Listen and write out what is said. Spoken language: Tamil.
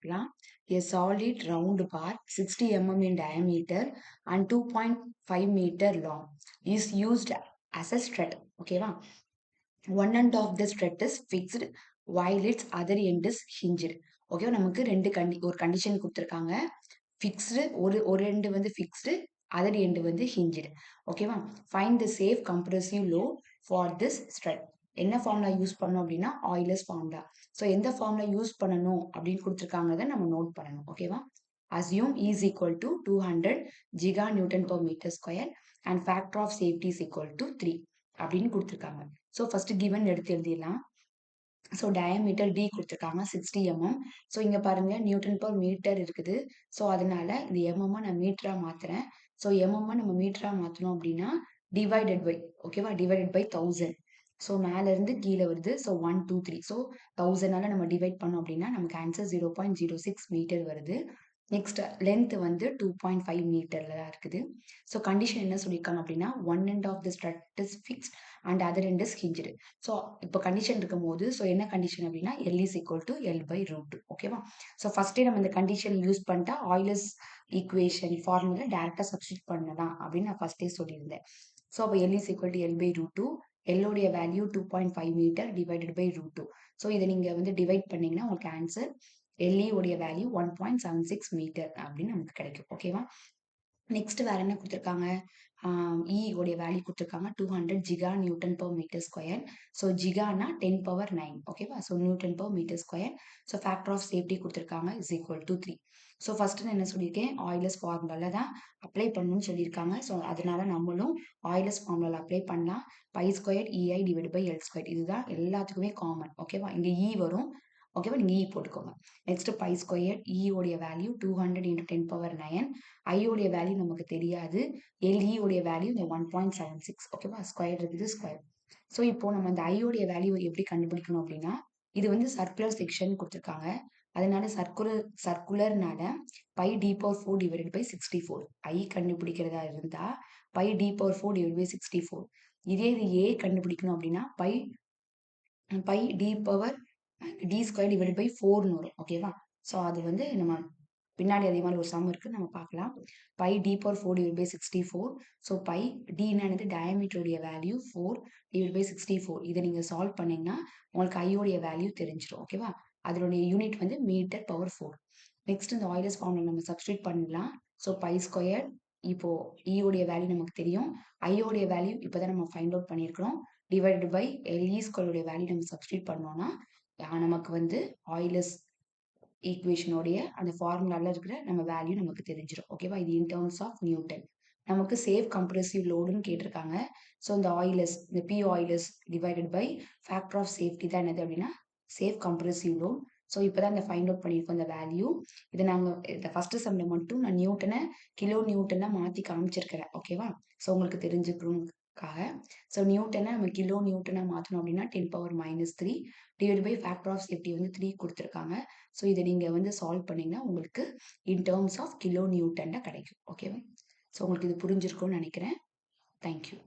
பார்க்கலாம். A solid round bar 60 mm in diameter and 2.5 meter long is used as a strut. ஓகேவா? One end of the strut is fixed while its other end is hinged. ஓகேவா? நமக்கு ஒரு கண்டிஷன் கொடுத்துருக்காங்க. ஃபிக்ஸ்டு ஒரு எண்டு வந்து ஃபிக்ஸ்டு, அதர் எண்டு வந்து ஹிஞ்சுடு. ஓகேவா? Find the safe compressive load for this strut. என்ன ஃபார்முலா யூஸ் பண்ணணும் அப்படின்னா ஆயிலர்ஸ் ஃபார்முலா. ஸோ எந்த ஃபார்முலா யூஸ் பண்ணணும் அப்படின்னு கொடுத்துருக்காங்க நம்ம நோட் பண்ணணும். ஓகேவா? assume E is equal to 200 giga Newton per meter square and factor of safety is equal to 3 அப்படின்னு கொடுத்துருக்காங்க. ஸோ ஃபர்ஸ்ட் கிவன் எடுத்து எழுதிடலாம். ஸோ டயமீட்டர் டி கொடுத்துருக்காங்க 60 mm. ஸோ இங்கே பாருங்க நியூட்டன் பர் மீட்டர் இருக்குது. ஸோ அதனால இந்த எம்எம்மா நான் மீட்டராக மாத்துறேன். ஸோ எம்எம்மா நம்ம மீட்டராக மாற்றணும் அப்படின்னா டிவைடட் பை, ஓகேவா, டிவைடட் பை 1000. ஸோ மேலேருந்து கீழே வருது. ஸோ 1 2 3. ஸோ 1000ஆல நம்ம டிவைட் பண்ணோம் அப்படின்னா நமக்கு ஆன்சர் 0.06 மீட்டர் வருது. நெக்ஸ்ட் லென்த் வந்து 2.5 மீட்டர்ல தான் இருக்குது. ஸோ கண்டிஷன் என்ன சொல்லியிருக்காங்க அப்படின்னா one end of the strut is fixed and other end is hinged. So இப்போ கண்டிஷன் இருக்கும் போது ஸோ என்ன கண்டிஷன் அப்படின்னா L is equal to L by root 2. ஓகேவா? ஸோ ஃபர்ஸ்டே நம்ம இந்த கண்டிஷன் யூஸ் பண்ணிட்டா ஆயிலர்ஸ் ஈக்குவேஷன் ஃபார்முலா டேரக்டா சப்ஸ்டியூட் பண்ணலாம் அப்படின்னு நான் ஃபர்ஸ்டே சொல்லியிருந்தேன். ஸோ அப்போ L is equal to L by root 2. எல்லோடைய value 2.5 metre divided by root 2. So இதை நீங்க வந்து டிவைட் பண்ணீங்கன்னா உங்களுக்கு ஆன்சர் LE உடைய வேல்யூ 1.76 மீட்டர் அப்படின்னு நமக்கு கிடைக்கும். ஓகேவா? நெக்ஸ்ட் வேற என்ன கொடுத்துருக்காங்க? E உடைய வேல்யூ கொடுத்துருக்காங்க 200 giga newton per metre square. So ஜிகானா 10 பவர் 9. ஓகேவா? So newton per metre square. So factor of safety கொடுத்துருக்காங்க is equal to 3. So first நான் என்ன சொல்லியிருக்கேன், ஆயிலர்ஸ் ஃபார்முலால தான் அப்ளை பண்ணணும்னு சொல்லியிருக்காங்க. ஸோ அதனால நம்மளும் ஆயிலர்ஸ் ஃபார்முலால அப்ளை பண்ணலாம். Pi square EI divide by L square. இதுதான் எல்லாத்துக்குமே காமன். ஓகேவா? இங்க E வரும். ஓகேவா? நீங்க E போட்டுக்கோங்க. நெக்ஸ்ட் பை ஸ்கொயர் E உடைய வேல்யூ 200 into 10 பவர் 9. I உடைய வேல்யூ நமக்கு தெரியாது. LE உடைய வேல்யூ இந்த 1.76. ஓகேவா? ஸ்கொயர் இருக்குது ஸ்கொயர். ஸோ இப்போ நம்ம இந்த I உடைய வேல்யூ எப்படி கண்டுபிடிக்கணும் அப்படின்னா இது வந்து சர்க்குலர் செக்ஷன் கொடுத்துருக்காங்க. அதனால சர்க்குலர்னால pi D power 4 divided by 64. I கண்டுபிடிக்கிறதா இருந்தா pi D power 4 divide by 64. இதே இது A கண்டுபிடிக்கணும் அப்படின்னா pi D power D square divide by 4ன்னு வரும். ஓகேவா? ஸோ அது வந்து நம்ம பின்னாடி அதே மாதிரி ஒரு சம் இருக்கு, நம்ம பார்க்கலாம். Pi D power 4 divide by 64. So pi டின்னு டயமீட்டருடைய வேல்யூ 4 டிவைட் பை 64. இதை நீங்க சால்வ் பண்ணீங்கன்னா உங்களுக்கு ஐயோடைய வேல்யூ தெரிஞ்சிடும். ஓகேவா? அதனுடைய யூனிட் வந்து மீட்டர் பவர் 4. நெக்ஸ்ட் இந்த ஆயிலர்ஸ் ஃபார்முலா நம்ம சப்ஸ்டியூட் பண்ணலாம். ஸோ பை ஸ்கொயர் இப்போ E உடைய வேல்யூ நமக்கு தெரியும். I உடைய வேல்யூ இப்போதான் நம்ம ஃபைண்ட் அவுட் பண்ணியிருக்கிறோம். டிவைடட் பை LE ஸ்கொயருடைய வேல்யூ நம்ம சப்ஸ்டியூட் பண்ணோம்னா நமக்கு வந்து ஆயிலர்ஸ் ஈக்குவேஷனுடைய அந்த ஃபார்முலால இருக்கிற நம்ம வேல்யூ நமக்கு தெரிஞ்சிடும். ஓகேவா? இது இன் டர்ம்ஸ் ஆஃப் நியூட்டன். நமக்கு சேஃப் கம்ப்ரசிவ் லோடுன்னு கேட்டிருக்காங்க. ஸோ இந்த ஆயிலர்ஸ், இந்த P Euler's divided by factor of safety தான் என்னது அப்படின்னா சேஃப் கம்ப்ரசிவ் லோட். ஸோ இப்போதான் இந்த ஃபைண்ட் அவுட் பண்ணியிருக்கோம் இந்த வேல்யூ. இதை நாங்கள் இந்த ஃபர்ஸ்ட் சம்ல மட்டும் நான் நியூட்டனை கிலோ நியூட்டனா மாற்றி காமிச்சிருக்கிறேன். ஓகேவா? ஸோ உங்களுக்கு தெரிஞ்சுக்கணுக்காக. ஸோ நியூட்டனை நம்ம கிலோ நியூட்டனா மாற்றணும் அப்படின்னா 10 power -3 divide by factor of safety வந்து 3 கொடுத்துருக்காங்க. ஸோ இதை நீங்க வந்து சால்வ் பண்ணீங்கன்னா உங்களுக்கு இன் டர்ம்ஸ் ஆஃப் கிலோ நியூட்டன்ல கிடைக்கும். ஓகேவா? ஸோ உங்களுக்கு இது புரிஞ்சிருக்கும்னு நினைக்கிறேன். தேங்க்யூ.